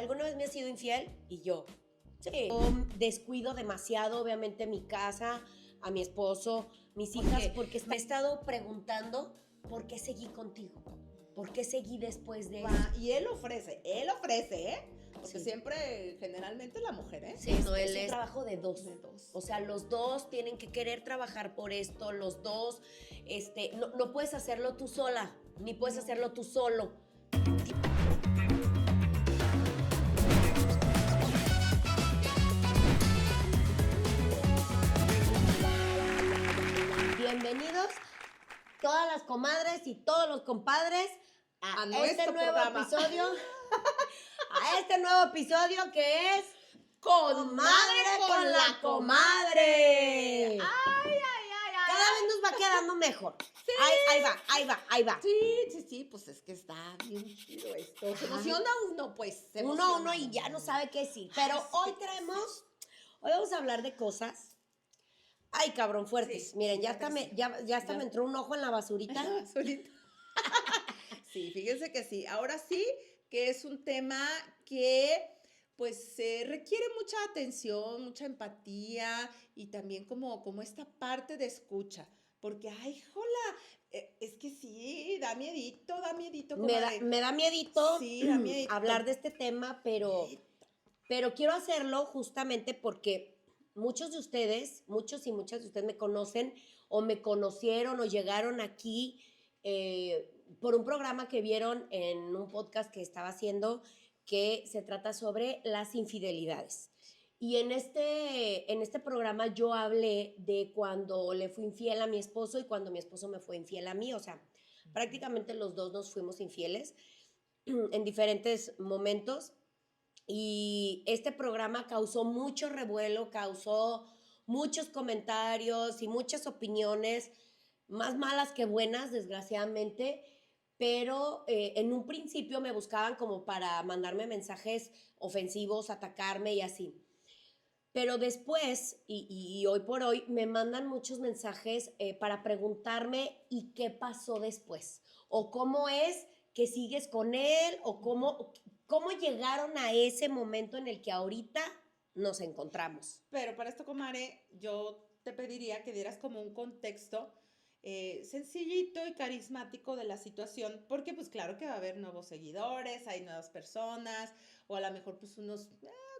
¿alguna vez me has sido infiel? Y yo, sí. Yo descuido demasiado, obviamente, mi casa, a mi esposo, mis hijas, porque me he estado preguntando por qué seguí contigo, por qué seguí después de eso. Y él ofrece, ¿eh? Porque Sí. siempre, generalmente la mujer, ¿eh? Sí, no, él es un trabajo de dos. O sea, los dos tienen que querer trabajar por esto, los dos, no puedes hacerlo tú sola, ni puedes hacerlo tú solo. Bienvenidos todas las comadres y todos los compadres a este nuevo episodio. A este nuevo episodio que es Comadre con la Comadre. Ay. Cada vez nos va quedando mejor. Sí. Ahí va. Sí, pues es que está bien chido esto. Se emociona uno, pues. Uno y ya no sabe qué decir. Pero hoy vamos a hablar de cosas. Ay, cabrón, fuertes. Sí, miren, sí, ya hasta me entró un ojo en la basurita. Sí, fíjense que sí. Ahora sí que es un tema que pues requiere mucha atención, mucha empatía y también como esta parte de escucha. Porque, ay, jola, es que sí, da miedito. Me da miedito, Sí, da miedito. hablar de este tema, pero quiero hacerlo justamente porque muchos y muchas de ustedes me conocen o me conocieron o llegaron aquí por un programa que vieron en un podcast que estaba haciendo que se trata sobre las infidelidades. Y en este programa yo hablé de cuando le fui infiel a mi esposo y cuando mi esposo me fue infiel a mí. O sea, prácticamente los dos nos fuimos infieles en diferentes momentos. Y este programa causó mucho revuelo, causó muchos comentarios y muchas opiniones, más malas que buenas, desgraciadamente. Pero en un principio me buscaban como para mandarme mensajes ofensivos, atacarme y así. Pero después, y hoy por hoy, me mandan muchos mensajes para preguntarme ¿y qué pasó después? O cómo es que sigues con él, o cómo llegaron a ese momento en el que ahorita nos encontramos. Pero para esto, comadre, yo te pediría que dieras como un contexto sencillito y carismático de la situación, porque pues claro que va a haber nuevos seguidores, hay nuevas personas, o a lo mejor pues unos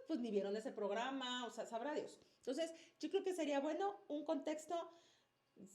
pues ni vieron ese programa, o sea, sabrá Dios. Entonces, yo creo que sería bueno un contexto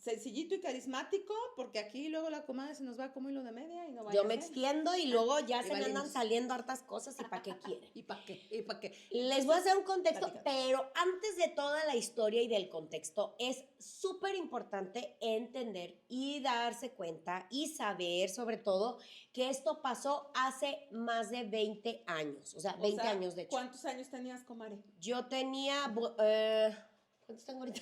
sencillito y carismático, porque aquí luego la comadre se nos va como hilo de media y no vaya Yo me extiendo y luego ya se me andan saliendo hartas cosas y ¿para qué quieren? ¿Y para qué? Les voy a hacer un contexto, pero antes de toda la historia y del contexto, es súper importante entender y darse cuenta y saber, sobre todo, que esto pasó hace más de 20 años. O sea, 20 años de hecho. ¿Cuántos años tenías, comadre? Yo tenía... ¿cuántos tengo ahorita?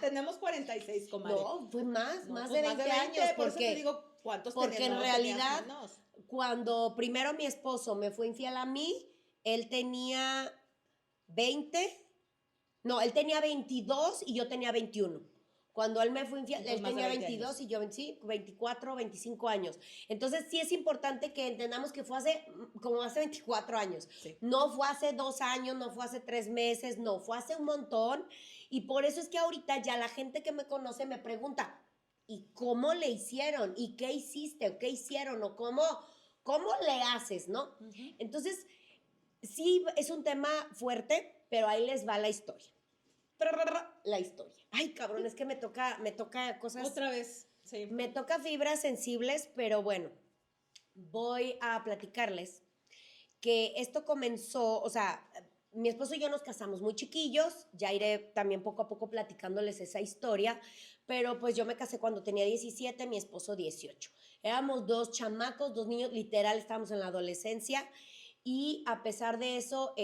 Tenemos 46, comadre. No, fue más pues de 20 años. Por eso te digo, ¿cuántos porque tenías? en realidad, cuando primero mi esposo me fue infiel a mí, él tenía 20. No, él tenía 22 y yo tenía 21. Cuando él me fue infiel, él tenía 22 años. Y yo 24, 25 años. Entonces sí es importante que entendamos que fue hace 24 años. Sí. No fue hace 2 años, no fue hace 3 meses, no, fue hace un montón. Y por eso es que ahorita ya la gente que me conoce me pregunta, ¿y cómo le hicieron? ¿Y qué hiciste? ¿O qué hicieron? ¿O cómo le haces? ¿No? Uh-huh. Entonces, sí es un tema fuerte, pero ahí les va la historia. La historia. Ay, cabrón, es que me toca cosas. Otra vez, sí. Me toca fibras sensibles, pero bueno, voy a platicarles que esto comenzó, o sea, mi esposo y yo nos casamos muy chiquillos, ya iré también poco a poco platicándoles esa historia, pero pues yo me casé cuando tenía 17, mi esposo 18. Éramos dos chamacos, dos niños, literal, estábamos en la adolescencia, y a pesar de eso,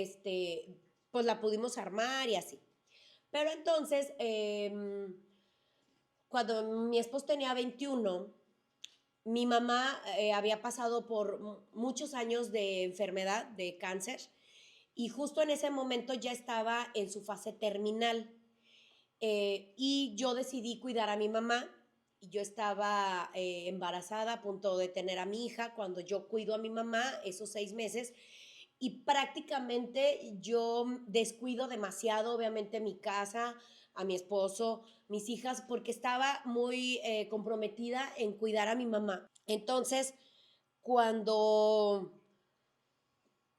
pues la pudimos armar y así. Pero entonces, cuando mi esposo tenía 21, mi mamá había pasado por muchos años de enfermedad, de cáncer, y justo en ese momento ya estaba en su fase terminal. Y yo decidí cuidar a mi mamá, y yo estaba embarazada, a punto de tener a mi hija, cuando yo cuido a mi mamá esos 6 meses, y prácticamente yo descuido demasiado, obviamente, mi casa, a mi esposo, mis hijas, porque estaba muy comprometida en cuidar a mi mamá. Entonces, cuando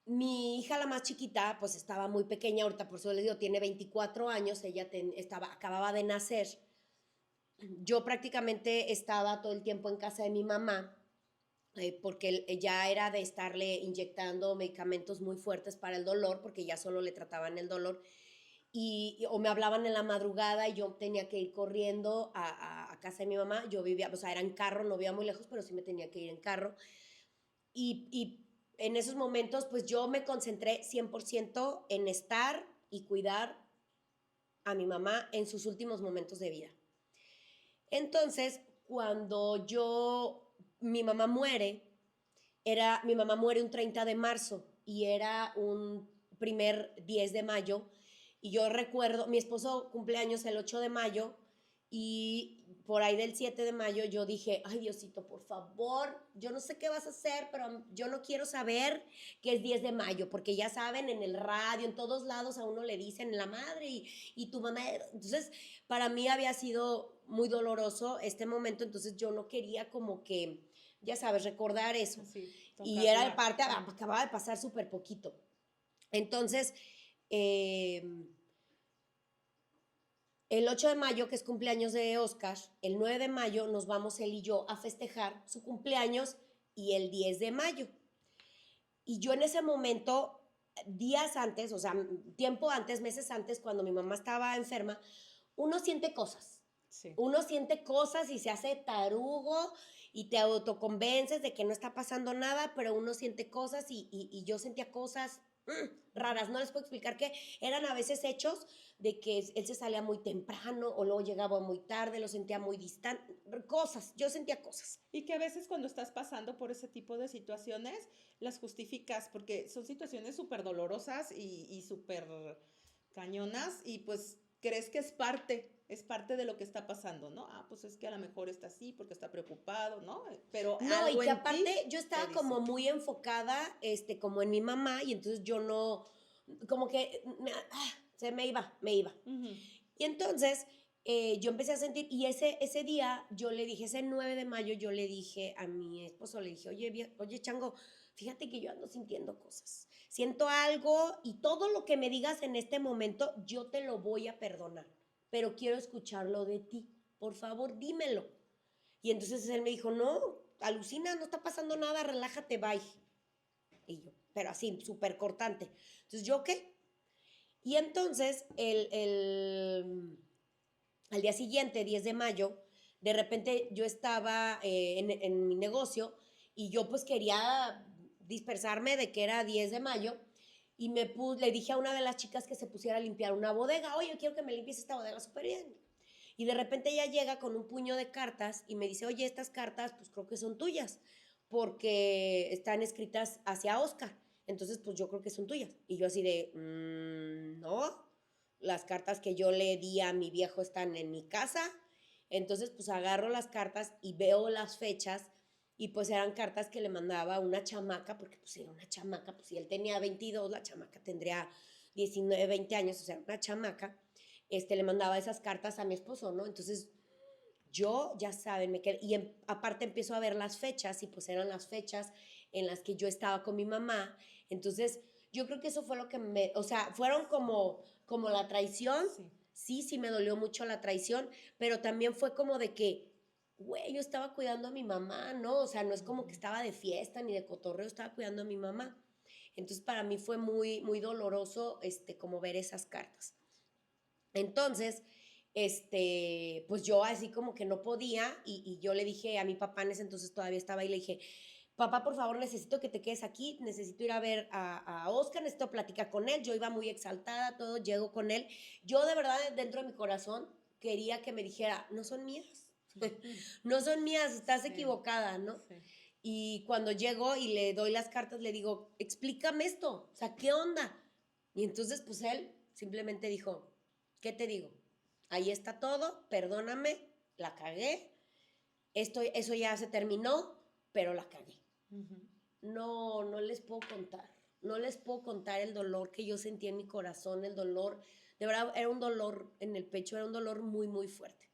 mi hija, la más chiquita, pues estaba muy pequeña, ahorita por eso les digo, tiene 24 años, ella acababa de nacer. Yo prácticamente estaba todo el tiempo en casa de mi mamá, porque ya era de estarle inyectando medicamentos muy fuertes para el dolor, porque ya solo le trataban el dolor, o me hablaban en la madrugada y yo tenía que ir corriendo a casa de mi mamá. Yo vivía, o sea, era en carro, no vivía muy lejos, pero sí me tenía que ir en carro. Y en esos momentos, pues yo me concentré 100% en estar y cuidar a mi mamá en sus últimos momentos de vida. Entonces, cuando mi mamá muere, mi mamá muere un 30 de marzo y era un primer 10 de mayo. Y yo recuerdo, mi esposo cumpleaños el 8 de mayo y por ahí del 7 de mayo yo dije, ay Diosito, por favor, yo no sé qué vas a hacer, pero yo no quiero saber que es 10 de mayo, porque ya saben, en el radio, en todos lados a uno le dicen la madre y tu mamá. Entonces, para mí había sido muy doloroso este momento, entonces yo no quería como que, ya sabes, recordar eso. Sí, Y era de parte, acababa de pasar súper poquito. Entonces, el 8 de mayo, que es cumpleaños de Oscar, el 9 de mayo nos vamos él y yo a festejar su cumpleaños y el 10 de mayo. Y yo en ese momento, días antes, o sea, tiempo antes, meses antes, cuando mi mamá estaba enferma, uno siente cosas. Sí. Uno siente cosas y se hace tarugo y te autoconvences de que no está pasando nada, pero uno siente cosas y yo sentía cosas raras. No les puedo explicar qué. Eran a veces hechos de que él se salía muy temprano o luego llegaba muy tarde, lo sentía muy distante. Cosas, yo sentía cosas. Y que a veces cuando estás pasando por ese tipo de situaciones, las justificas porque son situaciones súper dolorosas y súper cañonas y pues crees que es parte de lo que está pasando, ¿no? Ah, pues es que a lo mejor está así porque está preocupado, ¿no? Pero no, algo y que aparte yo estaba como muy enfocada, como en mi mamá, y entonces yo no, como que se me iba. Uh-huh. Y entonces yo empecé a sentir, y ese día yo le dije, ese 9 de mayo yo le dije a mi esposo, le dije, oye Chango, fíjate que yo ando sintiendo cosas, siento algo y todo lo que me digas en este momento yo te lo voy a perdonar, pero quiero escucharlo de ti, por favor dímelo. Y entonces él me dijo, no, alucina, no está pasando nada, relájate, bye. Y yo, pero así, súper cortante. Entonces yo, ¿qué? Y entonces al día siguiente, 10 de mayo, de repente yo estaba en mi negocio y yo pues quería dispersarme de que era 10 de mayo y le dije a una de las chicas que se pusiera a limpiar una bodega, oye, quiero que me limpies esta bodega súper bien. Y de repente ella llega con un puño de cartas y me dice, oye, estas cartas pues creo que son tuyas porque están escritas hacia Oscar. Entonces pues yo creo que son tuyas. Y yo así de, no, las cartas que yo le di a mi viejo están en mi casa. Entonces pues agarro las cartas y veo las fechas y pues eran cartas que le mandaba una chamaca, porque pues era una chamaca, pues si él tenía 22, la chamaca tendría 19, 20 años, o sea, una chamaca. Le mandaba esas cartas a mi esposo, ¿no? Entonces yo, ya saben, me quedé, y aparte empiezo a ver las fechas y pues eran las fechas en las que yo estaba con mi mamá. Entonces yo creo que eso fue lo que o sea, fueron como la traición. Sí, me dolió mucho la traición, pero también fue como de que, güey, yo estaba cuidando a mi mamá, ¿no? O sea, no es como que estaba de fiesta ni de cotorreo, estaba cuidando a mi mamá. Entonces para mí fue muy, muy doloroso, como ver esas cartas. Entonces, pues yo así como que no podía y yo le dije a mi papá, en ese entonces todavía estaba ahí, le dije, papá, por favor, necesito que te quedes aquí, necesito ir a ver a Oscar, necesito platicar con él. Yo iba muy exaltada, todo, llego con él. Yo de verdad, dentro de mi corazón, quería que me dijera, no son mías, no son mías, estás equivocada, ¿no? Sí. Y cuando llego y le doy las cartas, le digo, explícame esto, o sea, ¿qué onda? Y entonces, pues él simplemente dijo, ¿qué te digo? Ahí está todo, perdóname, la cagué, eso ya se terminó, pero la cagué. Uh-huh. No les puedo contar. no les puedo contar el dolor que yo sentí en mi corazón, el dolor, de verdad, era un dolor en el pecho, era un dolor muy, muy fuerte.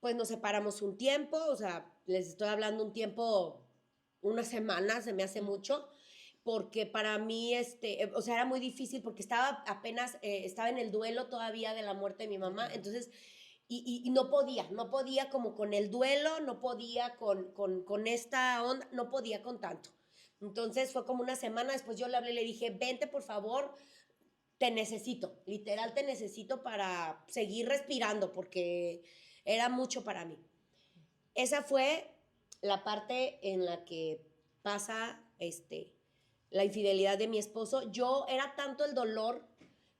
Pues nos separamos un tiempo, o sea, les estoy hablando un tiempo, una semana, se me hace mucho, porque para mí, o sea, era muy difícil porque estaba apenas, estaba en el duelo todavía de la muerte de mi mamá, entonces, y no podía como con el duelo, no podía con esta onda, no podía con tanto. Entonces fue como una semana, después yo le hablé y le dije, vente por favor, te necesito, literal te necesito para seguir respirando porque era mucho para mí. Esa fue la parte en la que pasa la infidelidad de mi esposo. Yo era tanto el dolor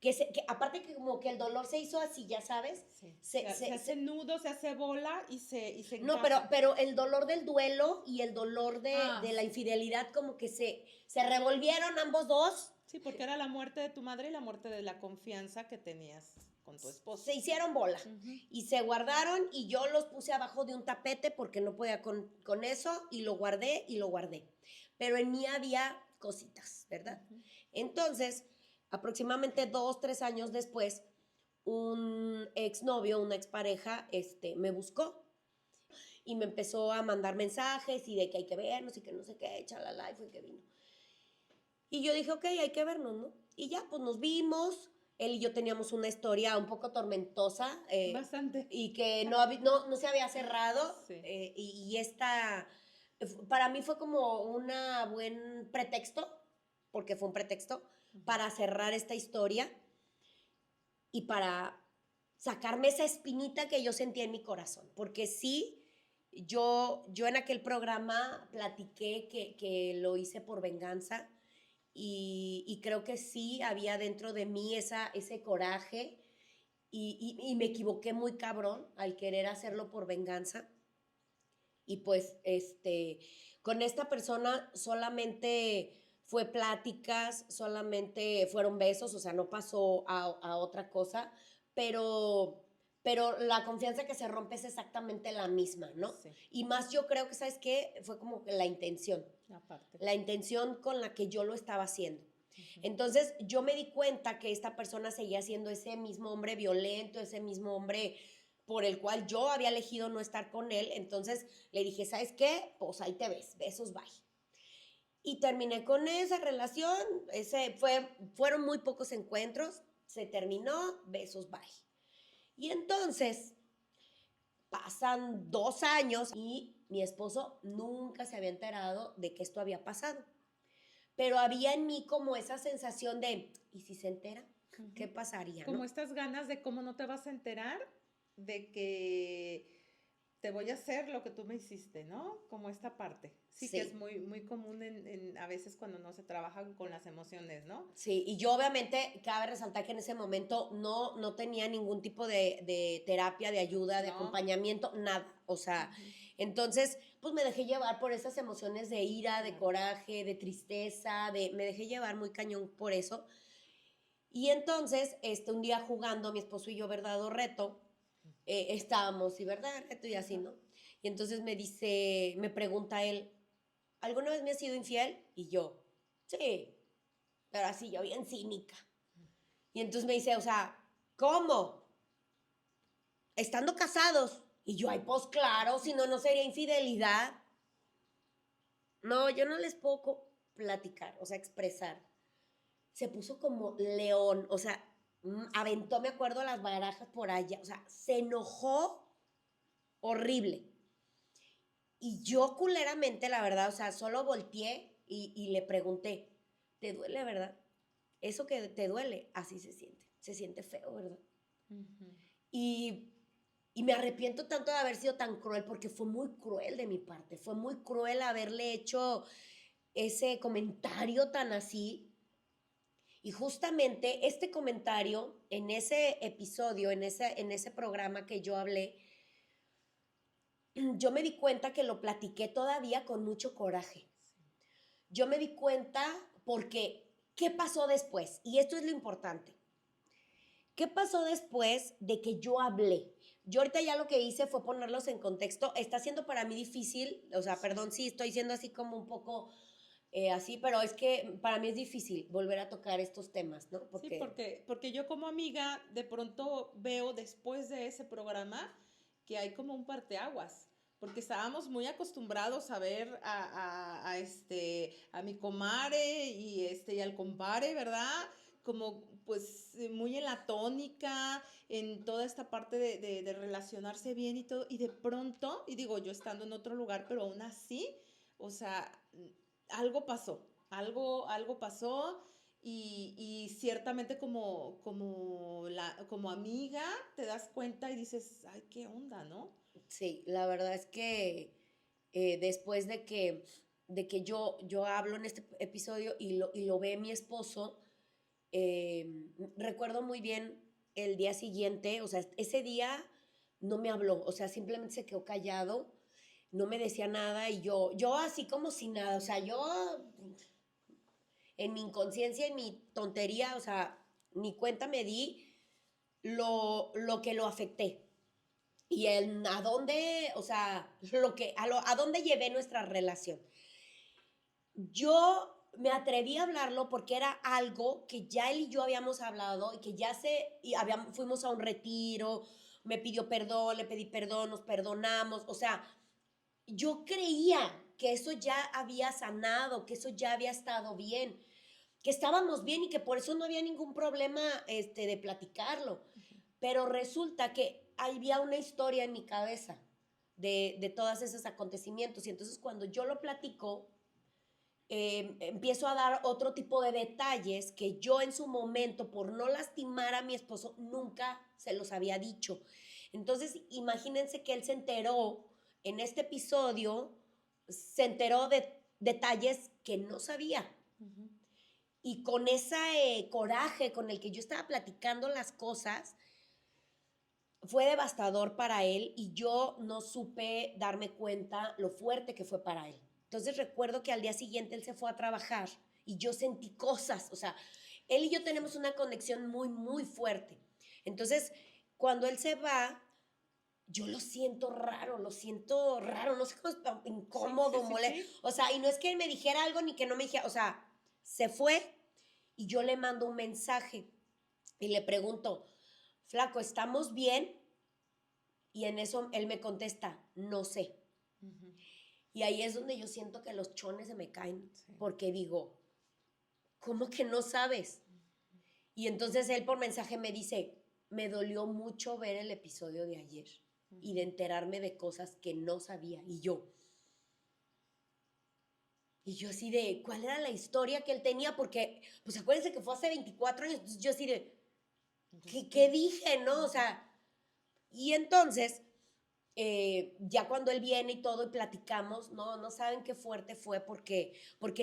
que aparte que como que el dolor se hizo así, ya sabes. Sí. Se hace nudo, se hace bola y se no, encaja. pero el dolor del duelo y el dolor de la infidelidad como que se revolvieron ambos dos. Sí, porque era la muerte de tu madre y la muerte de la confianza que tenías con tu esposo. Se hicieron bola y se guardaron y yo los puse abajo de un tapete porque no podía con eso y lo guardé y lo guardé. Pero en mí había cositas, ¿verdad? Entonces, aproximadamente 2, 3 años después, un exnovio, una expareja, me buscó y me empezó a mandar mensajes y de que hay que vernos y que no sé qué, chalala, y fue que vino. Y yo dije, ok, hay que vernos, ¿no? Y ya, pues nos vimos. Él y yo teníamos una historia un poco tormentosa. Bastante. Y que no se había cerrado. Sí. Y esta, para mí fue como un buen pretexto, porque fue un pretexto, para cerrar esta historia y para sacarme esa espinita que yo sentía en mi corazón. Porque sí, yo en aquel programa platiqué que lo hice por venganza. Y creo que sí había dentro de mí ese coraje y me equivoqué muy cabrón al querer hacerlo por venganza. Y pues con esta persona solamente fue pláticas, solamente fueron besos, o sea, no pasó a otra cosa, pero la confianza que se rompe es exactamente la misma, ¿no? Sí. Y más yo creo que, ¿sabes qué? Fue como la intención. Aparte. La intención con la que yo lo estaba haciendo. Entonces yo me di cuenta que esta persona seguía siendo ese mismo hombre violento, ese mismo hombre por el cual yo había elegido no estar con él. Entonces le dije, ¿sabes qué? Pues ahí te ves, besos, bye. Y terminé con esa relación, fueron muy pocos encuentros, se terminó, besos, bye. Y entonces pasan 2 años y mi esposo nunca se había enterado de que esto había pasado. Pero había en mí como esa sensación de, ¿y si se entera? ¿Qué pasaría? Como ¿no? estas ganas de cómo no te vas a enterar de que te voy a hacer lo que tú me hiciste, ¿no? Como esta parte. Sí. Que es muy, muy común a veces cuando no se trabaja con las emociones, ¿no? Sí, y yo obviamente cabe resaltar que en ese momento no tenía ningún tipo de terapia, de ayuda, de acompañamiento, nada. O sea, entonces, pues me dejé llevar por esas emociones de ira, de coraje, de tristeza, me dejé llevar muy cañón por eso. Y entonces, un día jugando, mi esposo y yo, verdad o reto, estábamos, y verdad, reto y así, ¿no? Y entonces me pregunta él, ¿alguna vez me has sido infiel? Y yo, sí, pero así yo bien cínica. Y entonces me dice, o sea, ¿cómo? Estando casados. Y yo, ay, pues claro, si no, no sería infidelidad. No, yo no les puedo platicar, o sea, expresar. Se puso como león, o sea, aventó, me acuerdo, las barajas por allá, o sea, se enojó horrible. Y yo culeramente, la verdad, o sea, solo volteé y le pregunté, ¿te duele, verdad? Eso que te duele, así se siente feo, ¿verdad? Y me arrepiento tanto de haber sido tan cruel porque fue muy cruel de mi parte, fue muy cruel haberle hecho ese comentario tan así. Y justamente este comentario en ese episodio, en ese programa que yo hablé, yo me di cuenta que lo platiqué todavía con mucho coraje. Yo me di cuenta porque, ¿qué pasó después? Y esto es lo importante. ¿Qué pasó después de que yo hablé? Yo ahorita ya lo que hice fue ponerlos en contexto. Está siendo para mí difícil, o sea, perdón si estoy siendo así como un poco así, pero es que para mí es difícil volver a tocar estos temas, ¿no? Sí, porque yo como amiga de pronto veo después de ese programa que hay como un parteaguas, porque estábamos muy acostumbrados a ver a mi comare y al compare, ¿verdad? Como pues muy en la tónica, en toda esta parte de relacionarse bien y todo, y de pronto, y digo yo estando en otro lugar, pero aún así, o sea, algo pasó, algo pasó y ciertamente como amiga te das cuenta y dices, ay, qué onda, ¿no? Sí, la verdad es que después de que yo hablo en este episodio y lo ve mi esposo, recuerdo muy bien el día siguiente, o sea, ese día no me habló, o sea, simplemente se quedó callado, no me decía nada y yo así como si nada, o sea, yo en mi inconsciencia, en mi tontería, o sea, ni cuenta me di lo que lo afecté. Y a dónde, o sea, a dónde llevé nuestra relación. Yo me atreví a hablarlo porque era algo que ya él y yo habíamos hablado y que fuimos a un retiro, me pidió perdón, le pedí perdón, nos perdonamos, o sea, yo creía que eso ya había sanado, que eso ya había estado bien, que estábamos bien y que por eso no había ningún problema de platicarlo. Pero resulta que había una historia en mi cabeza de todos esos acontecimientos. Y entonces cuando yo lo platico, empiezo a dar otro tipo de detalles que yo en su momento, por no lastimar a mi esposo, nunca se los había dicho. Entonces, imagínense que él se enteró en este episodio, se enteró de detalles que no sabía. Ujú. Y con ese coraje con el que yo estaba platicando las cosas, fue devastador para él y yo no supe darme cuenta lo fuerte que fue para él. Entonces recuerdo que al día siguiente él se fue a trabajar y yo sentí cosas, o sea, él y yo tenemos una conexión muy, muy fuerte. Entonces, cuando él se va, yo lo siento raro, no sé cómo, Sí, sí, incómodo, sí, molesto. sí. O sea, y no es que él me dijera algo ni que no me dijera, o sea, se fue y yo le mando un mensaje y le pregunto, flaco, ¿estamos bien? Y en eso él me contesta, no sé. Ujú. Y ahí es donde yo siento que los chones se me caen, Sí. porque digo, ¿cómo que no sabes? Y entonces él por mensaje me dice, me dolió mucho ver el episodio de ayer y de Ujú. enterarme de cosas que no sabía. Y yo así de, ¿cuál era la historia que él tenía? Porque, pues acuérdense que fue hace 24 años, entonces yo así de, Entonces, ¿qué dije, no? O sea, y entonces ya cuando él viene y todo y platicamos, no saben qué fuerte fue porque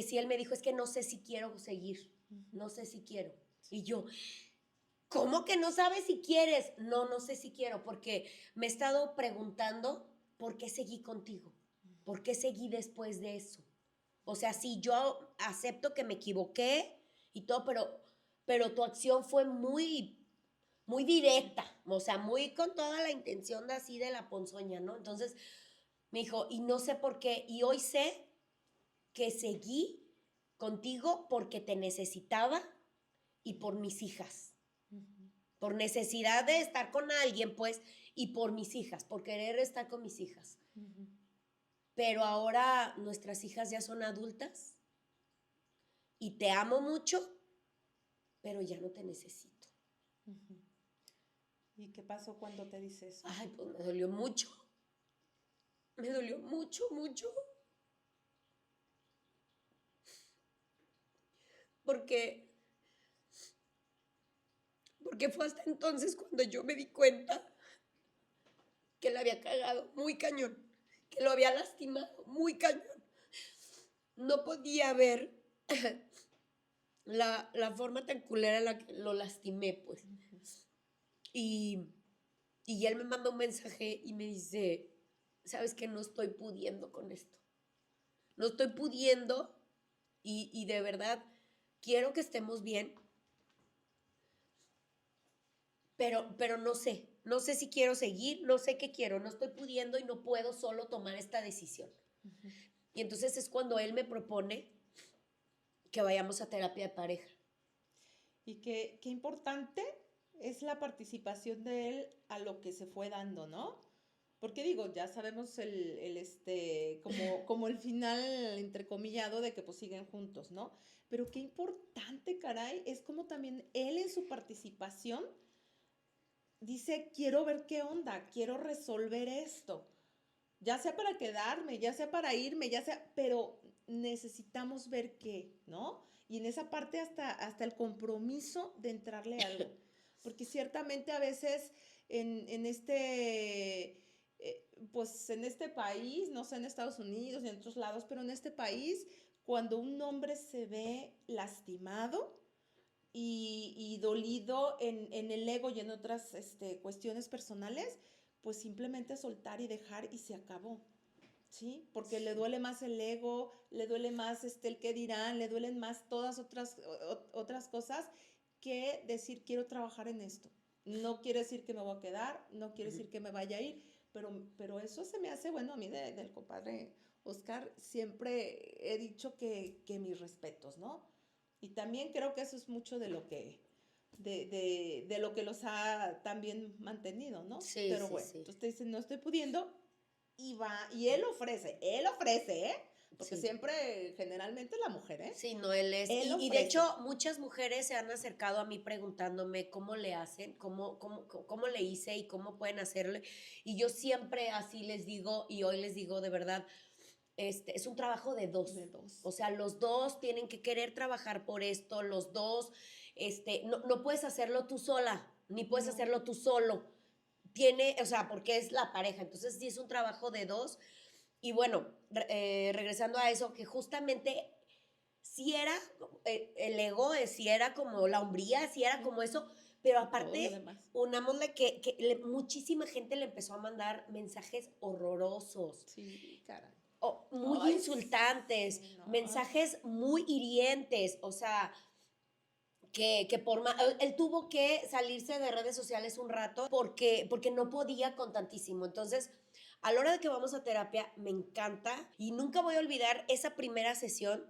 sí él me dijo, es que no sé si quiero seguir, ujú. no sé si quiero. Sí. Y yo, ¿cómo que no sabes si quieres? No sé si quiero, porque me he estado preguntando por qué seguí contigo, por qué seguí después de eso. O sea, sí, yo acepto que me equivoqué y todo, pero tu acción fue muy directa, o sea, muy con toda la intención de así de la ponzoña, ¿no? Entonces me dijo, y no sé por qué, y hoy sé que seguí contigo porque te necesitaba y por mis hijas, Ujú. por necesidad de estar con alguien, pues, y por mis hijas, por querer estar con mis hijas. Ujú. Pero ahora nuestras hijas ya son adultas y te amo mucho, pero ya no te necesito. Ujú. ¿Y qué pasó cuando te dice eso? Ay, pues me dolió mucho, mucho, porque porque fue hasta entonces cuando yo me di cuenta que la había cagado muy cañón, que lo había lastimado muy cañón. No podía ver la forma tan culera en la que lo lastimé, pues. Ujú. Y, y él me manda un mensaje y me dice, sabes que no estoy pudiendo con esto. No estoy pudiendo y de verdad quiero que estemos bien, pero no sé si quiero seguir, no sé qué quiero, no estoy pudiendo y no puedo solo tomar esta decisión. Ujú. Y entonces es cuando él me propone que vayamos a terapia de pareja. Y qué importante es la participación de él a lo que se fue dando, ¿no? Porque digo, ya sabemos como el final entrecomillado de que pues siguen juntos, ¿no? Pero qué importante, caray, es como también él en su participación dice, quiero ver qué onda, quiero resolver esto, ya sea para quedarme, ya sea para irme, ya sea, pero necesitamos ver qué, ¿no? Y en esa parte hasta el compromiso de entrarle a algo, porque ciertamente a veces en pues en este país, no sé, en Estados Unidos y en otros lados, pero en este país, cuando un hombre se ve lastimado, y dolido en el ego y en otras cuestiones personales, pues simplemente soltar y dejar y se acabó, ¿sí? Porque le duele más el ego, le duele más el qué dirán, le duelen más todas otras cosas que decir quiero trabajar en esto. No quiere decir que me voy a quedar, no quiere decir que me vaya a ir, pero eso se me hace, bueno, a mí del compadre Oscar siempre he dicho que mis respetos, ¿no? Y también creo que eso es mucho de lo que los ha también mantenido, ¿no? Sí, Pero sí, bueno, sí. entonces te dicen, no estoy pudiendo, y va, y él ofrece, ¿eh? Porque Sí. siempre, generalmente la mujer, ¿eh? Sí, no, él es. Él Y de ofrece. hecho, muchas mujeres se han acercado a mí preguntándome cómo le hacen, cómo le hice y cómo pueden hacerle. Y yo siempre así les digo, y hoy les digo de verdad, es un trabajo de dos. De dos. O sea, los dos tienen que querer trabajar por esto, los dos, no puedes hacerlo tú sola, ni puedes No. hacerlo tú solo. O sea, porque es la pareja. Entonces, sí es un trabajo de dos. Y bueno, regresando a eso, que justamente si era el ego, si era como la hombría, si era como eso, pero Todo lo aparte, demás. unámosle muchísima gente le empezó a mandar mensajes horrorosos, Sí, caray. muy Ay, insultantes, sí, no. mensajes muy hirientes, o sea, que por más, él tuvo que salirse de redes sociales un rato porque no podía con tantísimo. Entonces, a la hora de que vamos a terapia, me encanta y nunca voy a olvidar esa primera sesión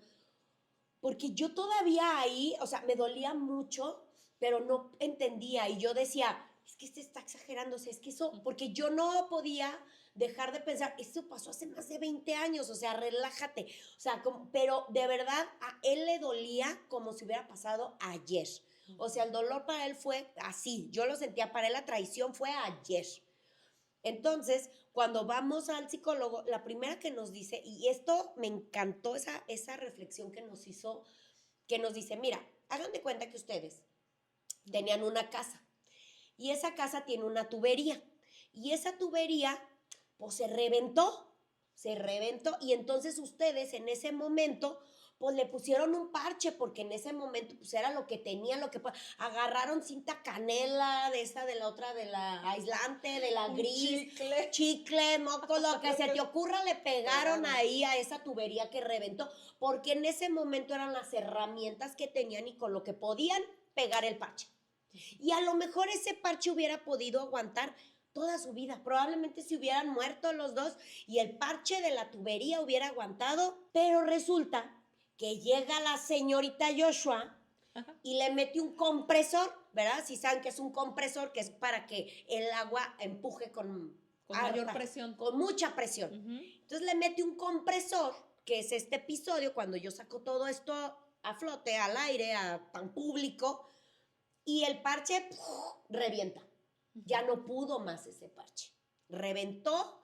porque yo todavía ahí, o sea, me dolía mucho, pero no entendía y yo decía, es que está exagerando, o sea, es que eso, porque yo no podía dejar de pensar, esto pasó hace más de 20 años, o sea, relájate, o sea, pero de verdad a él le dolía como si hubiera pasado ayer, o sea, el dolor para él fue así, yo lo sentía, para él la traición fue ayer. Entonces, cuando vamos al psicólogo, la primera que nos dice, y esto me encantó esa reflexión que nos hizo, que nos dice, mira, hagan de cuenta que ustedes tenían una casa y esa casa tiene una tubería y esa tubería pues se reventó y entonces ustedes en ese momento pues le pusieron un parche porque en ese momento pues era lo que tenían, agarraron cinta canela de esa, de la otra, de la aislante, de la gris, chicle, moco, lo que se te ocurra le pegaron ahí a esa tubería que reventó porque en ese momento eran las herramientas que tenían y con lo que podían pegar el parche. Y a lo mejor ese parche hubiera podido aguantar toda su vida. Probablemente se hubieran muerto los dos y el parche de la tubería hubiera aguantado, pero resulta que llega la señorita Joshua y le mete un compresor, ¿verdad? Si saben que es un compresor, que es para que el agua empuje con mayor presión. Con mucha presión. Entonces le mete un compresor, que es este episodio, cuando yo saco todo esto a flote, al aire, tan público, y el parche revienta. Ya no pudo más ese parche. Reventó.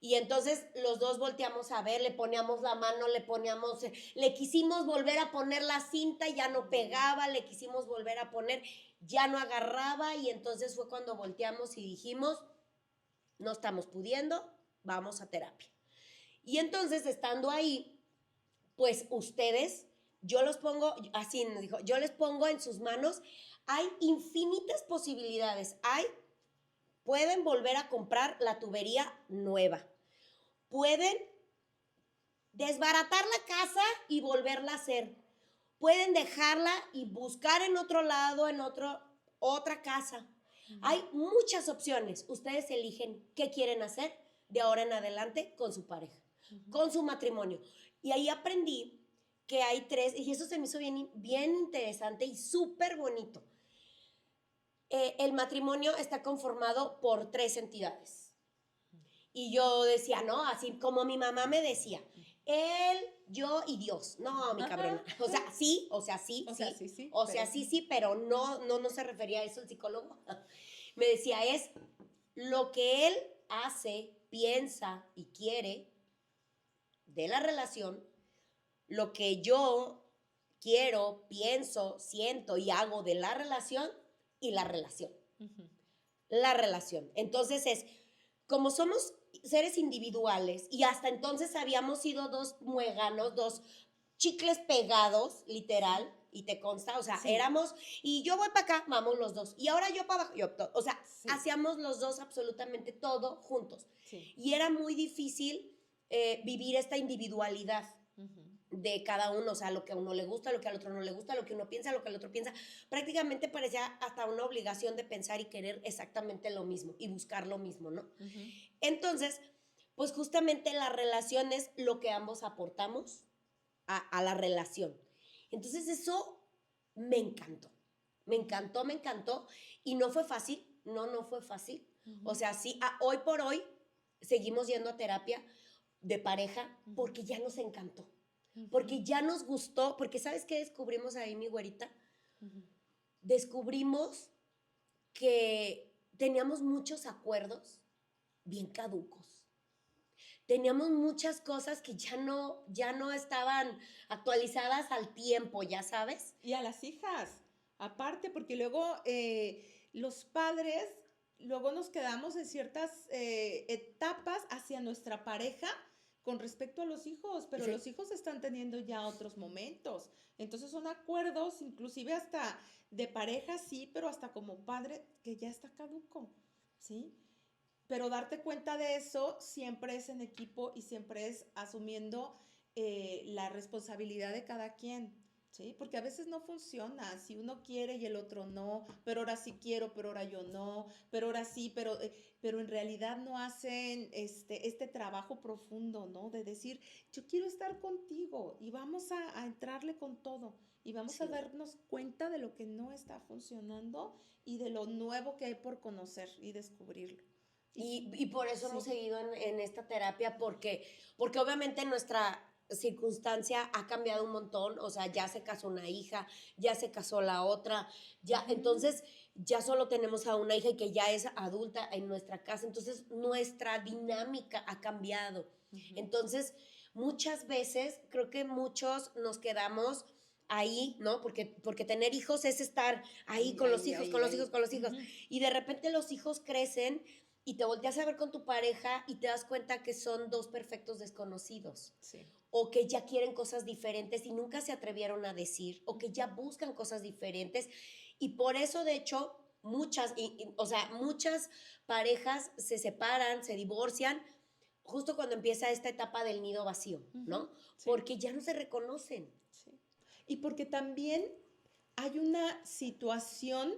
Y entonces los dos volteamos a ver, le poníamos la mano, le quisimos volver a poner la cinta, ya no pegaba, le quisimos volver a poner, ya no agarraba y entonces fue cuando volteamos y dijimos, no estamos pudiendo, vamos a terapia. Y entonces estando ahí, pues ustedes, yo los pongo, así nos dijo, yo les pongo en sus manos, hay infinitas posibilidades, pueden volver a comprar la tubería nueva. Pueden desbaratar la casa y volverla a hacer. Pueden dejarla y buscar en otro lado, otra casa. Hay muchas opciones. Ustedes eligen qué quieren hacer de ahora en adelante con su pareja, con su matrimonio. Y ahí aprendí que hay tres, y eso se me hizo bien interesante y súper bonito. El matrimonio está conformado por tres entidades. Y yo decía, no, así como mi mamá me decía, él, yo y Dios. No, mi cabrona. O sea, sí, o sea, sí, O sí. sea, sí, sí, O sea, pero- sí, sí, pero no se refería a eso el psicólogo. Me decía, es lo que él hace, piensa y quiere de la relación, lo que yo quiero, pienso, siento y hago de la relación y la relación. Ujú. La relación. Entonces como somos seres individuales y hasta entonces habíamos sido dos muéganos, dos chicles pegados, literal, y te consta, o sea, Sí. éramos, y yo voy para acá, vamos los dos, y ahora yo para abajo, o sea, Sí. hacíamos los dos absolutamente todo juntos. Sí. Y era muy difícil vivir esta individualidad Ujú. de cada uno, o sea, lo que a uno le gusta, lo que al otro no le gusta, lo que uno piensa, lo que el otro piensa. Prácticamente parecía hasta una obligación de pensar y querer exactamente lo mismo y buscar lo mismo, ¿no? Ujú. Entonces, pues justamente la relación es lo que ambos aportamos a la relación. Entonces eso me encantó, me encantó, me encantó y no fue fácil, no fue fácil. Ujú. O sea, sí, hoy por hoy seguimos yendo a terapia de pareja porque ya nos encantó. Porque ya nos gustó, porque ¿sabes qué descubrimos ahí, mi güerita? Ujú. Descubrimos que teníamos muchos acuerdos bien caducos. Teníamos muchas cosas que ya no estaban actualizadas al tiempo, ya sabes. Y a las hijas, aparte, porque luego los padres, luego nos quedamos en ciertas etapas hacia nuestra pareja con respecto a los hijos, pero Sí. los hijos están teniendo ya otros momentos. Entonces son acuerdos, inclusive hasta de pareja, sí, pero hasta como padre, que ya está caduco, ¿sí? Pero darte cuenta de eso siempre es en equipo y siempre es asumiendo la responsabilidad de cada quien, ¿sí? Porque a veces no funciona, si uno quiere y el otro no, pero ahora sí quiero, pero ahora yo no, pero ahora sí, pero en realidad no hacen este trabajo profundo, ¿no? De decir, yo quiero estar contigo y vamos a entrarle con todo y vamos Sí. a darnos cuenta de lo que no está funcionando y de lo nuevo que hay por conocer y descubrirlo. Y por eso hemos Sí. seguido en esta terapia, porque obviamente nuestra circunstancia ha cambiado un montón, o sea, ya se casó una hija, ya se casó la otra, ya, entonces ya solo tenemos a una hija y que ya es adulta en nuestra casa, entonces nuestra dinámica ha cambiado. Entonces, muchas veces creo que muchos nos quedamos ahí, ¿no? Porque tener hijos es estar ahí con los hijos, con los hijos, con los hijos. Y de repente los hijos crecen y te volteas a ver con tu pareja y te das cuenta que son dos perfectos desconocidos. Sí. O que ya quieren cosas diferentes y nunca se atrevieron a decir, o que ya buscan cosas diferentes. Y por eso, de hecho, o sea, muchas parejas se separan, se divorcian, justo cuando empieza esta etapa del nido vacío, ¿no? Sí. Porque ya no se reconocen. Sí. Y porque también hay una situación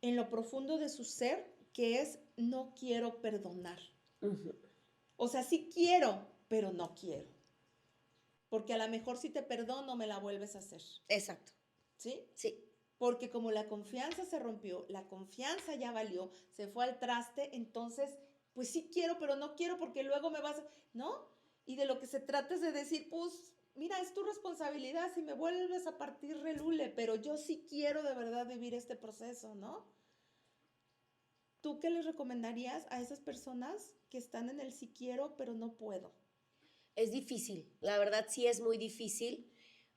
en lo profundo de su ser que es no quiero perdonar. O sea, sí quiero, pero no quiero. Porque a lo mejor si te perdono me la vuelves a hacer. Exacto. ¿Sí? Sí. Porque como la confianza se rompió, la confianza ya valió, se fue al traste, entonces, pues sí quiero, pero no quiero porque luego me vas, ¿no? Y de lo que se trata es de decir, pues, mira, es tu responsabilidad si me vuelves a partir relule, pero yo sí quiero de verdad vivir este proceso, ¿no? ¿Tú qué les recomendarías a esas personas que están en el sí quiero, pero no puedo? Es difícil, la verdad sí es muy difícil.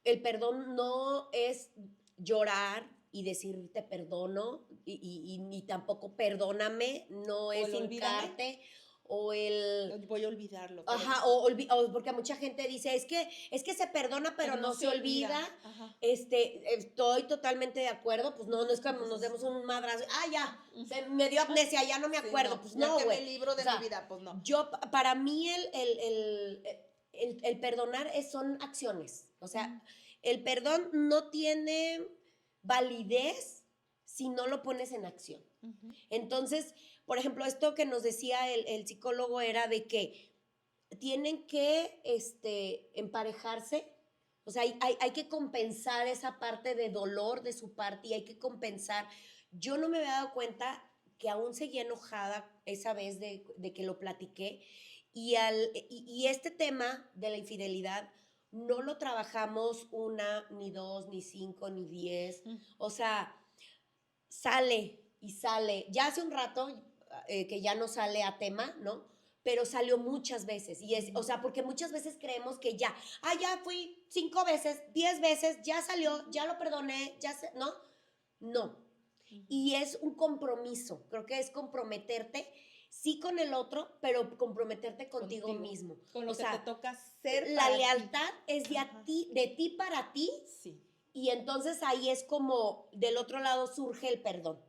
El perdón no es llorar y decir te perdono y tampoco perdóname, no O es el olvídame, hincarte o el... voy a olvidarlo, pero Ajá, o porque mucha gente dice, es que se perdona pero no se olvida. Ajá. Estoy totalmente de acuerdo, pues no es que nos demos un madrazo, ya, me dio amnesia, ya no me Sí, acuerdo, no, pues ya no, que güey. me libro de O sea, mi vida, pues no. para mí el perdonar son acciones. O sea, el perdón no tiene validez si no lo pones en acción. Entonces, por ejemplo, esto que nos decía el psicólogo era de que tienen que emparejarse O sea, hay que compensar esa parte de dolor de su parte y hay que compensar. Yo no me había dado cuenta que aún seguía enojada esa vez de que lo platiqué y este tema de la infidelidad no lo trabajamos una, ni dos, ni cinco, ni 10. O sea, sale y sale. Ya hace un rato que ya no sale a tema, ¿no? Pero salió muchas veces. Y es, o sea, porque muchas veces creemos que ya fui 5 veces, 10 veces, ya salió, ya lo perdoné, ¿no? No. Y es un compromiso. Creo que es comprometerte, sí con el otro, pero comprometerte contigo mismo. Con lo o que sea, te toca hacer. La lealtad es de ti para ti. Sí. Y entonces ahí es como del otro lado surge el perdón.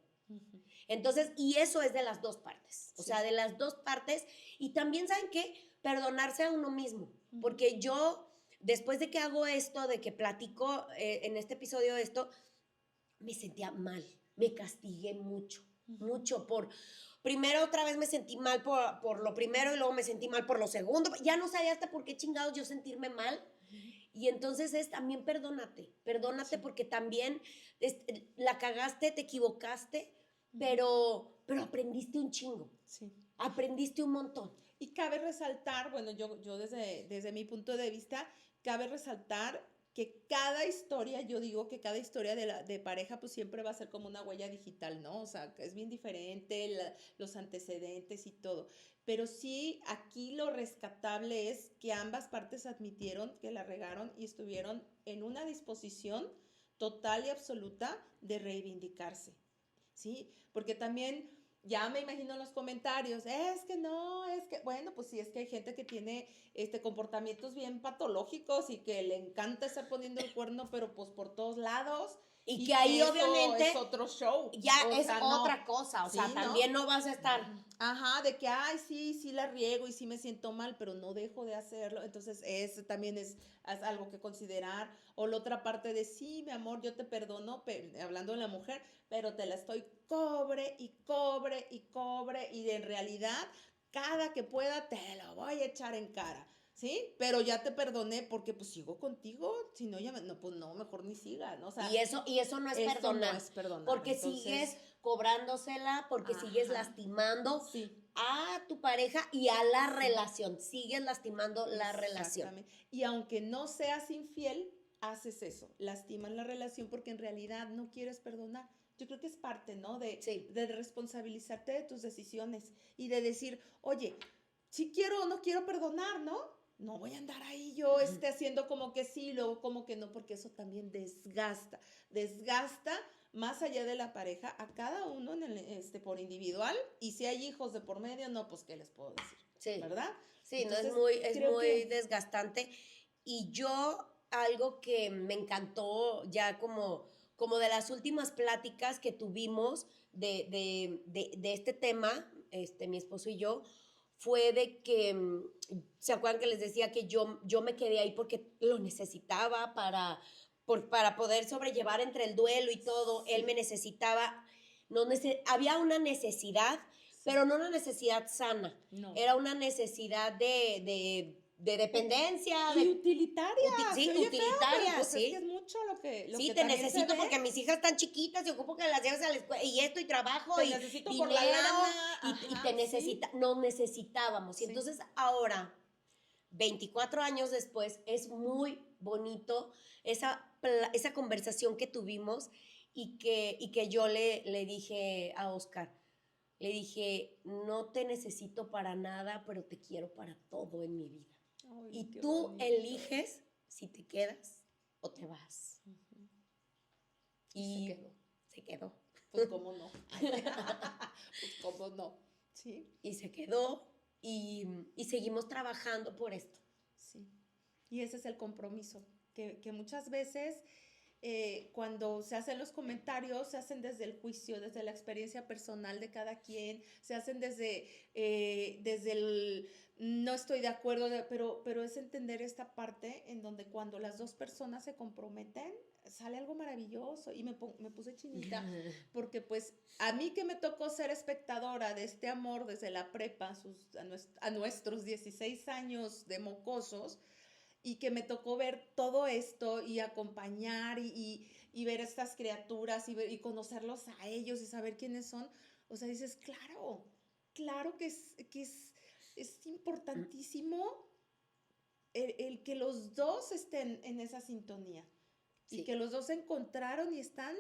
Entonces, y eso es de las dos partes. O sea, de las dos partes. Y también, ¿saben qué? Perdonarse a uno mismo. Porque yo, después de que hago esto, de que platico en este episodio esto, me sentía mal. Me castigué mucho. Mucho primero otra vez me sentí mal por lo primero y luego me sentí mal por lo segundo. Ya no sabía hasta por qué chingados yo sentirme mal. Y entonces también perdónate sí. Porque también la cagaste, te equivocaste, pero aprendiste un chingo. Sí. Aprendiste un montón. Y cabe resaltar, bueno, yo desde mi punto de vista, cabe resaltar que cada historia, yo digo que cada historia de pareja pues siempre va a ser como una huella digital, ¿no? O sea, es bien diferente, los antecedentes y todo. Pero sí, aquí lo rescatable es que ambas partes admitieron que la regaron y estuvieron en una disposición total y absoluta de reivindicarse, ¿sí? Porque también ya me imagino en los comentarios, es que no, es que, bueno, pues sí, es que hay gente que tiene comportamientos bien patológicos y que le encanta estar poniendo el cuerno, pero pues por todos lados. Y que ahí obviamente es otro show. Ya es otra cosa, o sea, también no vas a estar. Ajá, de que, ay, sí la riego y sí me siento mal, pero no dejo de hacerlo. Entonces, también es algo que considerar. O la otra parte de, sí, mi amor, yo te perdono, hablando de la mujer, pero te la estoy cobre y cobre y cobre y en realidad, cada que pueda, te lo voy a echar en cara. ¿Sí? Pero ya te perdoné porque pues sigo contigo, si no, pues no, mejor ni siga, ¿no? O sea, y eso no es perdonar. No es perdonar. Porque entonces, sigues cobrándosela, porque sigues lastimando a tu pareja y a la relación. Sigues lastimando la relación. Y aunque no seas infiel, haces eso, lastimas la relación porque en realidad no quieres perdonar. Yo creo que es parte, ¿no? De responsabilizarte de tus decisiones y de decir, oye, si quiero o no quiero perdonar, ¿no? No voy a andar ahí yo haciendo como que sí, luego como que no, porque eso también desgasta más allá de la pareja a cada uno por individual, y si hay hijos de por medio, no, pues qué les puedo decir, sí. ¿verdad? Sí, entonces, no, es muy desgastante. Y yo, algo que me encantó ya como de las últimas pláticas que tuvimos de este tema, mi esposo y yo, fue de que, ¿se acuerdan que les decía que yo me quedé ahí porque lo necesitaba para poder sobrellevar entre el duelo y todo? Sí. Él me necesitaba, había una necesidad, pero no una necesidad sana. No. Era una necesidad de dependencia. Y utilitaria. Sí, utilitaria, feo, pues sí. Es que es mucho lo que sí, te necesito porque mis hijas están chiquitas y ocupo que las lleves a la escuela y esto y trabajo te y necesito dinero, por la lana. Y te nos necesitábamos. Y entonces ahora, 24 años después, es muy bonito esa conversación que tuvimos y que yo le dije a Oscar, le dije, no te necesito para nada, pero te quiero para todo en mi vida. Ay, y tú bonito. Eliges si te quedas o te vas. Y se quedó. Pues cómo no. Pues cómo no. Sí. Y se quedó y seguimos trabajando por esto. Sí. Y ese es el compromiso, que muchas veces cuando se hacen los comentarios, se hacen desde el juicio, desde la experiencia personal de cada quien, se hacen desde el no estoy de acuerdo, pero es entender esta parte en donde cuando las dos personas se comprometen, sale algo maravilloso. Y me puse chinita, porque pues a mí que me tocó ser espectadora de este amor desde la prepa, a nuestros 16 años de mocosos, y que me tocó ver todo esto y acompañar y ver estas criaturas y conocerlos a ellos y saber quiénes son, o sea, dices, claro es importantísimo el que los dos estén en esa sintonía y Sí. que los dos se encontraron y están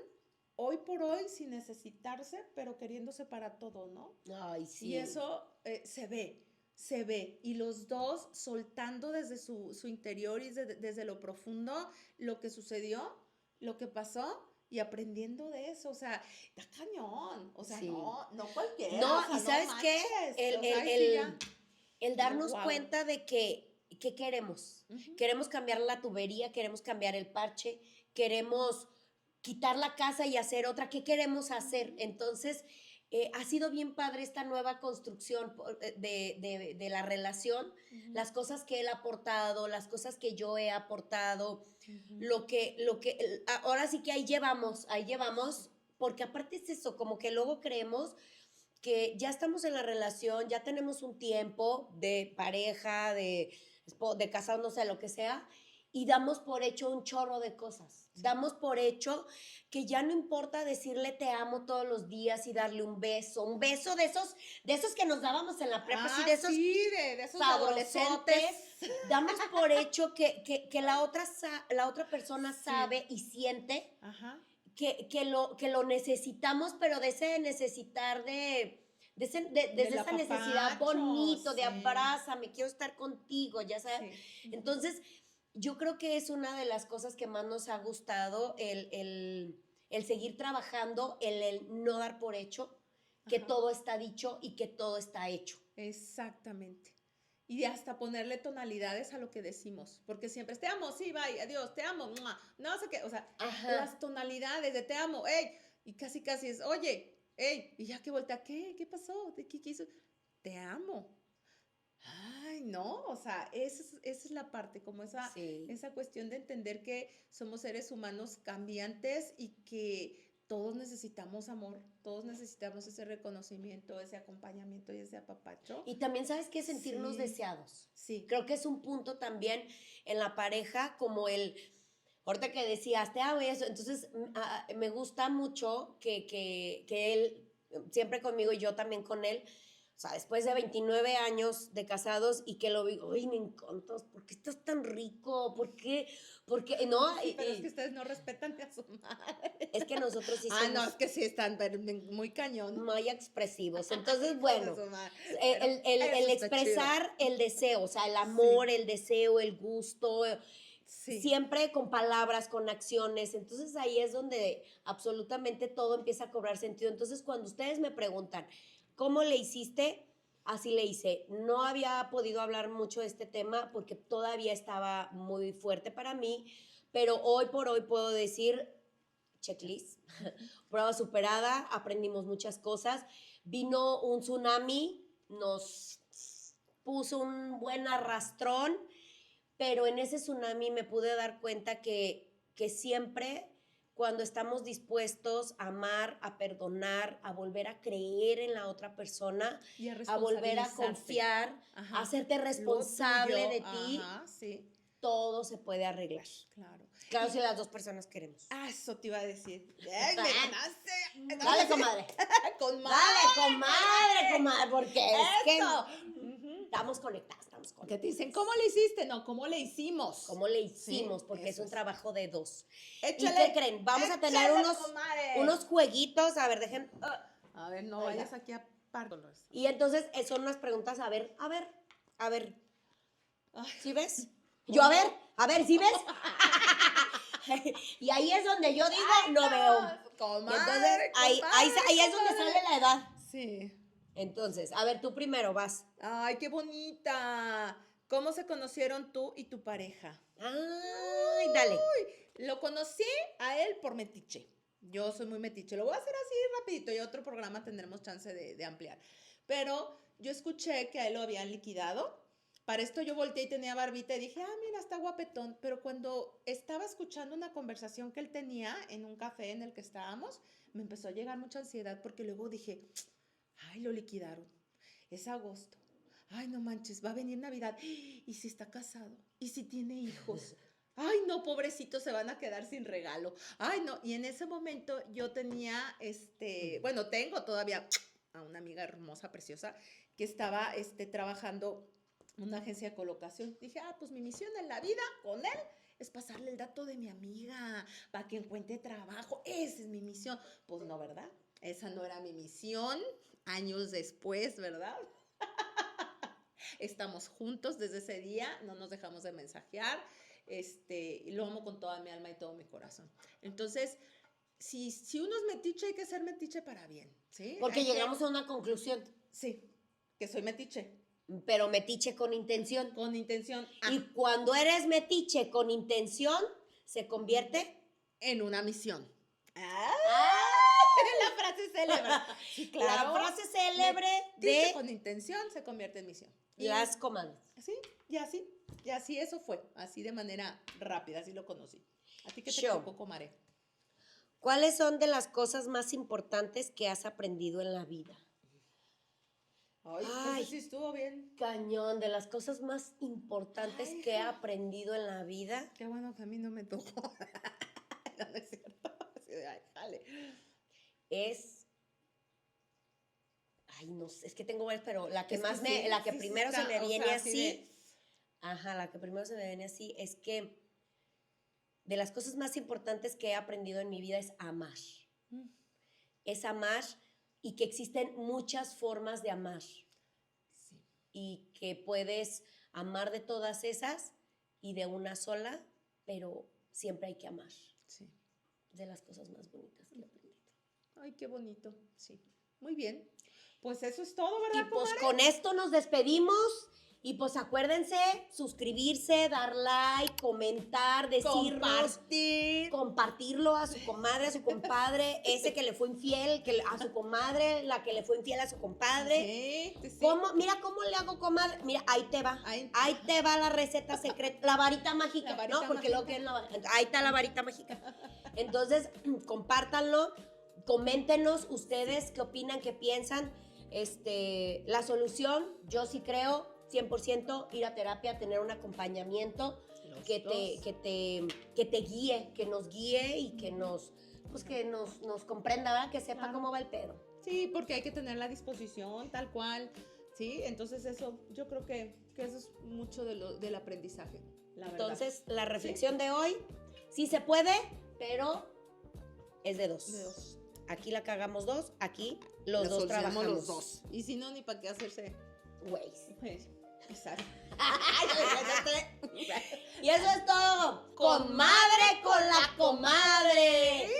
hoy por hoy sin necesitarse, pero queriéndose para todo, ¿no? Ay, sí. Y eso se ve. Y los dos soltando desde su interior y desde lo profundo lo que sucedió, lo que pasó y aprendiendo de eso. O sea, está cañón. O sea, Sí. no cualquiera. No, o sea, y ¿sabes qué? manches. O sea, ahí sí ya. El darnos Wow. cuenta de que, ¿qué queremos? Ujú. Queremos cambiar la tubería, queremos cambiar el parche, queremos quitar la casa y hacer otra. ¿Qué queremos hacer? Entonces, ha sido bien padre esta nueva construcción de la relación, Ujú. las cosas que él ha aportado, las cosas que yo he aportado, Ujú. ahora sí que ahí llevamos, porque aparte es eso, como que luego creemos que ya estamos en la relación, ya tenemos un tiempo de pareja, de casados, no sé, lo que sea, y damos por hecho un chorro de cosas. Sí. Damos por hecho que ya no importa decirle te amo todos los días y darle un beso de esos que nos dábamos en la prepa, así de esos de esos sabrosotes. adolescentes. Damos por hecho que la otra persona Sí. sabe y siente Ajá. que lo necesitamos, pero de ese necesitar desde Del esa necesidad apapacho, bonito, de sí. abrázame, quiero estar contigo, ya sabes. Sí. Entonces, yo creo que es una de las cosas que más nos ha gustado, el seguir trabajando, el no dar por hecho que Ajá. todo está dicho y que todo está hecho. Exactamente. Y hasta ponerle tonalidades a lo que decimos, porque siempre es te amo, sí, bye, adiós, te amo, ¡mua! No sé qué, o sea, Ajá. las tonalidades de te amo, hey, y casi es, oye, hey, y ya que voltea, ¿qué pasó? ¿De qué hizo? Te amo. Ay, no, o sea, esa es la parte, como Sí. esa cuestión de entender que somos seres humanos cambiantes y que todos necesitamos amor, todos necesitamos ese reconocimiento, ese acompañamiento y ese apapacho. Y también sabes que sentirnos Sí. deseados. Sí. Creo que es un punto también en la pareja, como ahorita que decías, te amo y eso, entonces me gusta mucho que él, siempre conmigo y yo también con él, o sea, después de 29 años de casados y que lo digo, ay, me encantas, ¿por qué estás tan rico? ¿Por qué? No, Sí, pero es que ustedes no respetan ni a su madre. es que nosotros sí Ah, no, somos es que sí están muy cañón. muy expresivos. Entonces, Hijos bueno, de su madre. el Pero eso está expresar el deseo, o sea, el Sí. amor, el deseo, el gusto, Sí. siempre con palabras, con acciones. Entonces ahí es donde absolutamente todo empieza a cobrar sentido. Entonces, cuando ustedes me preguntan, ¿cómo le hiciste? Así le hice. No había podido hablar mucho de este tema porque todavía estaba muy fuerte para mí, pero hoy por hoy puedo decir, checklist, prueba superada, aprendimos muchas cosas. Vino un tsunami, nos puso un buen arrastrón, pero en ese tsunami me pude dar cuenta que siempre cuando estamos dispuestos a amar, a perdonar, a volver a creer en la otra persona, Y a volver a responsabilizarte. confiar, Ajá. a hacerte Lo responsable tuyo, de ti, Ajá, sí, todo se puede arreglar. claro. Claro, si las dos personas queremos. Eso te iba a decir. ¡Ay, me ganaste! Dale, comadre. Con Dale, comadre, porque es que Eso. estamos conectadas. Que te dicen, ¿cómo le hiciste? No, ¿cómo le hicimos? ¿Cómo le hicimos? Sí, porque es eso un es. trabajo de dos. Échale. ¿Y qué creen? Vamos a tener Échale, comadre. unos jueguitos. A ver, dejen. A ver, no Oiga. vayas aquí a partirlos. Y entonces son unas preguntas. A ver. Ay. ¿Sí ves? Yo, a ver, ¿sí ves? Y ahí es donde yo digo, no veo. Y Comadre, entonces, ahí es donde sale la edad. Sí. Entonces, a ver, tú primero vas. Ay, qué bonita. ¿Cómo se conocieron tú y tu pareja? Ay, dale. Lo conocí a él por metiche. Yo soy muy metiche. Lo voy a hacer así rapidito y otro programa tendremos chance de ampliar. Pero yo escuché que a él lo habían liquidado. Para esto yo volteé y tenía barbita y dije, mira, está guapetón. Pero cuando estaba escuchando una conversación que él tenía en un café en el que estábamos, me empezó a llegar mucha ansiedad porque luego dije, ay, lo liquidaron. Es agosto. ay, no manches, va a venir Navidad, ¿y si está casado? ¿Y si tiene hijos? Ay, no, pobrecito, se van a quedar sin regalo. Ay, no, y en ese momento yo tenía, bueno, tengo todavía a una amiga hermosa, preciosa, que estaba, trabajando en una agencia de colocación. Dije, pues mi misión en la vida con él es pasarle el dato de mi amiga para que encuentre trabajo. Esa es mi misión. Pues no, ¿verdad? Esa no era mi misión. Años después, ¿verdad? Estamos juntos desde ese día, no nos dejamos de mensajear, y lo amo con toda mi alma y todo mi corazón. Entonces, si uno es metiche, hay que ser metiche para bien, ¿sí? Porque llegamos a una conclusión. Sí, que soy metiche. Pero metiche con intención. Con intención. Y cuando eres metiche con intención, se convierte en una misión. La frase célebre. Sí, claro. La frase célebre de con intención se convierte en misión. Las comandas. Sí, y así eso fue, así de manera rápida, así lo conocí. ¿A ti qué te tocó, comadre? ¿Cuáles son de las cosas más importantes que has aprendido en la vida? Ay, eso sí estuvo bien. Cañón, de las cosas más importantes que he aprendido en la vida. Qué bueno que a mí no me tocó. No es cierto. Ay, jale. No sé, es que tengo varias, pero la que es más que la que primero se me viene así. La que primero se me viene así es que de las cosas más importantes que he aprendido en mi vida es amar. Es amar y que existen muchas formas de amar. Sí. Y que puedes amar de todas esas y de una sola, pero siempre hay que amar. Sí. De las cosas más bonitas que he aprendido. Ay, qué bonito. Sí. Muy bien. Pues eso es todo, ¿verdad, y pues comadre? Con esto nos despedimos. Y pues acuérdense, suscribirse, dar like, comentar, decirnos, compartirlo a su comadre, a su compadre, ese que le fue infiel, a su comadre, la que le fue infiel a su compadre. Sí. Mira cómo le hago, comadre. Mira, ahí te va. Ahí te va la receta secreta, la varita mágica, ¿no? Porque luego quieren ahí está la varita mágica. Entonces, compártanlo, coméntenos ustedes qué opinan, qué piensan. La solución, yo sí creo, 100% ir a terapia, tener un acompañamiento que te guíe, que nos guíe y que nos comprenda, ¿verdad? Que sepa cómo va el pedo. Sí, porque hay que tener la disposición tal cual, ¿sí? Entonces eso, yo creo que eso es mucho del aprendizaje, la verdad. Entonces, la reflexión de hoy, sí se puede, pero es de dos. Aquí la cagamos dos, aquí los dos trabajamos. Los dos. Y si no, ni para qué hacerse güeyes. Exacto. Y eso es todo. Comadre con la comadre.